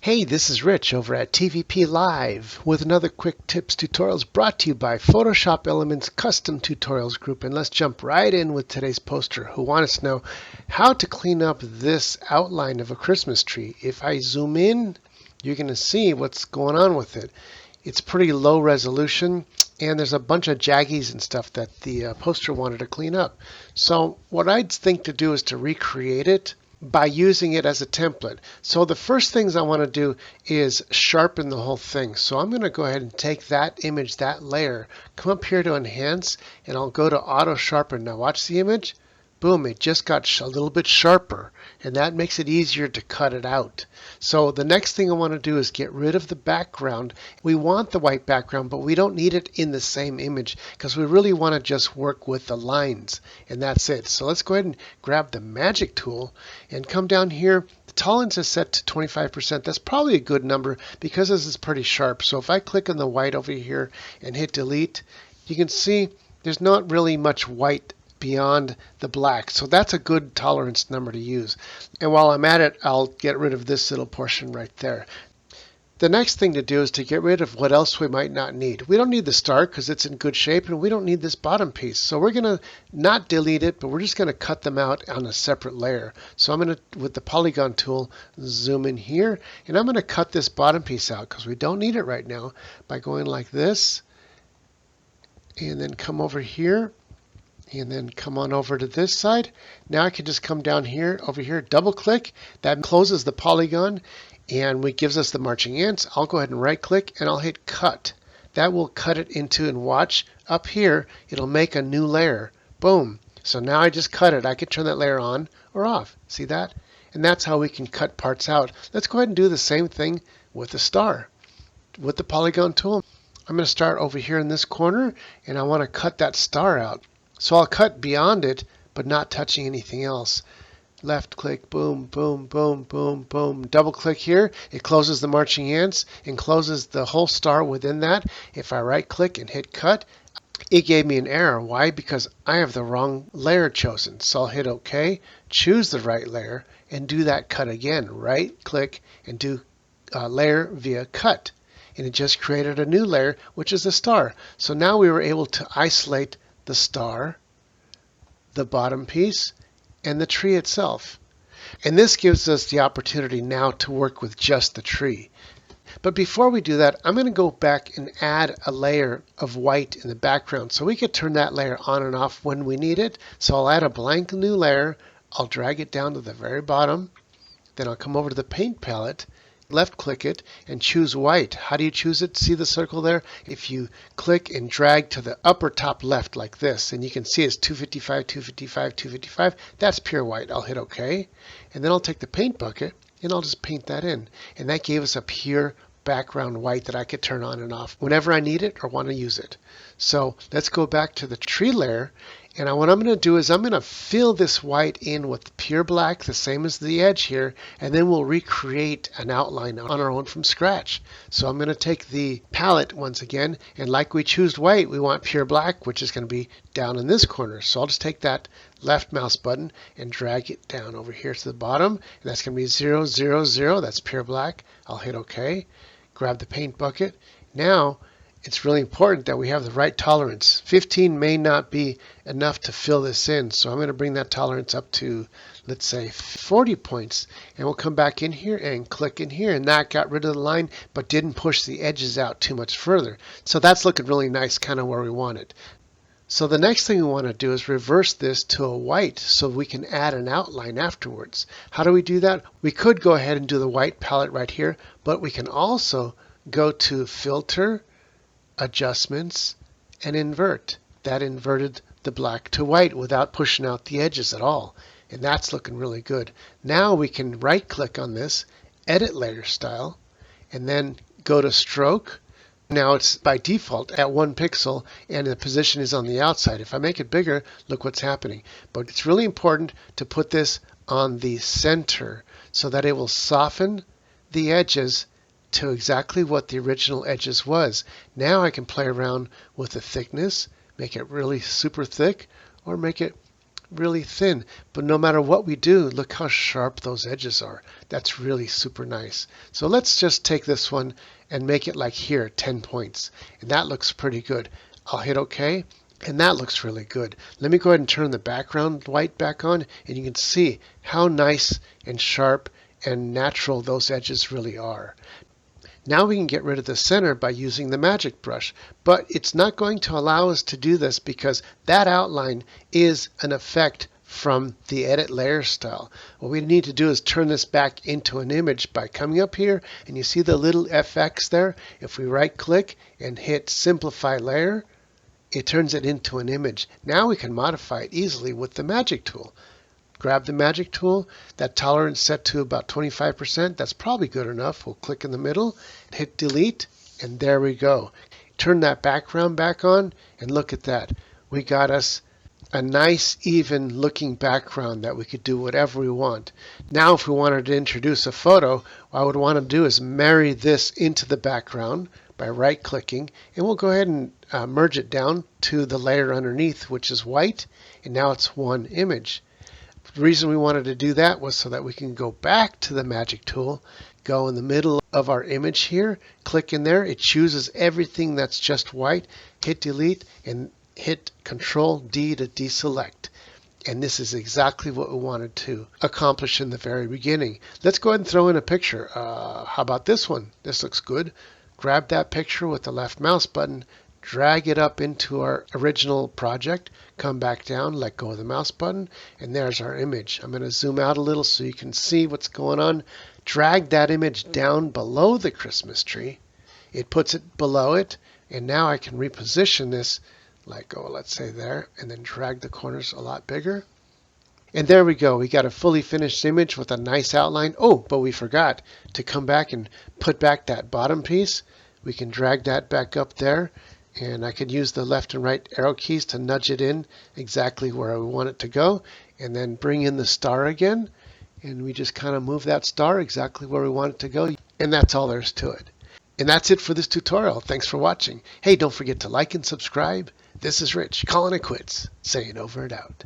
Hey, this is Rich over at TVP Live with another quick tips tutorials brought to you by Photoshop Elements Custom Tutorials Group. And let's jump right in with today's poster who wants to know how to clean up this outline of a Christmas tree. If I zoom in, you're going to see what's going on with it. It's pretty low resolution and there's a bunch of jaggies and stuff that the poster wanted to clean up. So what I'd think to do is to recreate it by using it as a template. So the first things I want to do is sharpen the whole thing. So I'm going to go ahead and take that image, that layer, come up here to enhance, and I'll go to auto sharpen. Now watch the image. Boom, it just got a little bit sharper, and that makes it easier to cut it out. So the next thing I want to do is get rid of the background. We want the white background, but we don't need it in the same image because we really want to just work with the lines, and that's it. So let's go ahead and grab the magic tool and come down here. The tolerance is set to 25%. That's probably a good number because this is pretty sharp. So if I click on the white over here and hit delete, you can see there's not really much white beyond the black. So that's a good tolerance number to use. And while I'm at it, I'll get rid of this little portion right there. The next thing to do is to get rid of what else we might not need. We don't need the star because it's in good shape, and we don't need this bottom piece. So we're going to not delete it, but we're just going to cut them out on a separate layer. So I'm going to, with the polygon tool, zoom in here, and I'm going to cut this bottom piece out because we don't need it right now by going like this, and then come over here, and then come on over to this side. Now I can just come down here, over here, double click. That closes the polygon and it gives us the marching ants. I'll go ahead and right click and I'll hit cut. That will cut it into, and watch up here, it'll make a new layer. Boom. So now I just cut it. I can turn that layer on or off. See that? And that's how we can cut parts out. Let's go ahead and do the same thing with the star. With the polygon tool, I'm going to start over here in this corner and I want to cut that star out. So I'll cut beyond it, but not touching anything else. Left click, boom, boom, boom, boom, boom. Double click here. It closes the marching ants and closes the whole star within that. If I right click and hit cut, it gave me an error. Why? Because I have the wrong layer chosen. So I'll hit OK, choose the right layer, and do that cut again. Right click and do layer via cut. And it just created a new layer, which is the star. So now we were able to isolate the star, the bottom piece, and the tree itself. And this gives us the opportunity now to work with just the tree. But before we do that, I'm going to go back and add a layer of white in the background so we could turn that layer on and off when we need it. So I'll add a blank new layer. I'll drag it down to the very bottom. Then I'll come over to the paint palette, left click it, and choose white. How do you choose it? See the circle there? If you click and drag to the upper top left like this, and you can see it's 255, 255, 255, that's pure white. I'll hit OK, and then I'll take the paint bucket and I'll just paint that in. And that gave us a pure background white that I could turn on and off whenever I need it or want to use it. So let's go back to the tree layer, and what I'm going to do is I'm going to fill this white in with pure black, the same as the edge here, and then we'll recreate an outline on our own from scratch. So I'm going to take the palette once again, and like we choose white, we want pure black, which is going to be down in this corner. So I'll just take that left mouse button and drag it down over here to the bottom, and that's going to be 0, 0, 0. That's pure black. I'll hit OK. Grab the paint bucket. Now it's really important that we have the right tolerance. 15 may not be enough to fill this in, so I'm going to bring that tolerance up to, let's say, 40 points, and we'll come back in here and click in here, and that got rid of the line but didn't push the edges out too much further. So that's looking really nice, kind of where we want it. So the next thing we want to do is reverse this to a white so we can add an outline afterwards. How do we do that? We could go ahead and do the white palette right here, but we can also go to Filter, Adjustments, and Invert. That inverted the black to white without pushing out the edges at all. And that's looking really good. Now we can right click on this, Edit Layer Style, and then go to Stroke. Now it's by default at 1 pixel and the position is on the outside. If I make it bigger, look what's happening. But it's really important to put this on the center so that it will soften the edges to exactly what the original edges was. Now I can play around with the thickness, make it really super thick, or make it really thin. But no matter what we do, look how sharp those edges are. That's really super nice. So let's just take this one and make it like here, 10 points. And that looks pretty good. I'll hit OK. And that looks really good. Let me go ahead and turn the background light back on, and you can see how nice and sharp and natural those edges really are. Now we can get rid of the center by using the magic brush, but it's not going to allow us to do this because that outline is an effect from the edit layer style. What we need to do is turn this back into an image by coming up here, and you see the little FX there. If we right click and hit simplify layer, it turns it into an image. Now we can modify it easily with the magic tool. Grab the magic tool, that tolerance set to about 25%, that's probably good enough. We'll click in the middle, hit delete, and there we go. Turn that background back on, and look at that. We got us a nice, even looking background that we could do whatever we want. Now if we wanted to introduce a photo, what I would want to do is marry this into the background by right clicking, and we'll go ahead and merge it down to the layer underneath, which is white, and now it's one image. The reason we wanted to do that was so that we can go back to the magic tool, go in the middle of our image here, click in there, it chooses everything that's just white, hit delete, and hit Control D to deselect. And this is exactly what we wanted to accomplish in the very beginning. Let's go ahead and throw in a picture. How about this one? This looks good. Grab that picture with the left mouse button, drag it up into our original project, come back down, let go of the mouse button, and there's our image. I'm going to zoom out a little so you can see what's going on. Drag that image down below the Christmas tree. It puts it below it, and now I can reposition this, like, let's say there, and then drag the corners a lot bigger. And there we go. We got a fully finished image with a nice outline. Oh, but we forgot to come back and put back that bottom piece. We can drag that back up there. And I could use the left and right arrow keys to nudge it in exactly where I want it to go. And then bring in the star again. And we just kind of move that star exactly where we want it to go. And that's all there is to it. And that's it for this tutorial. Thanks for watching. Hey, don't forget to like and subscribe. This is Rich, calling it quits, saying over and out.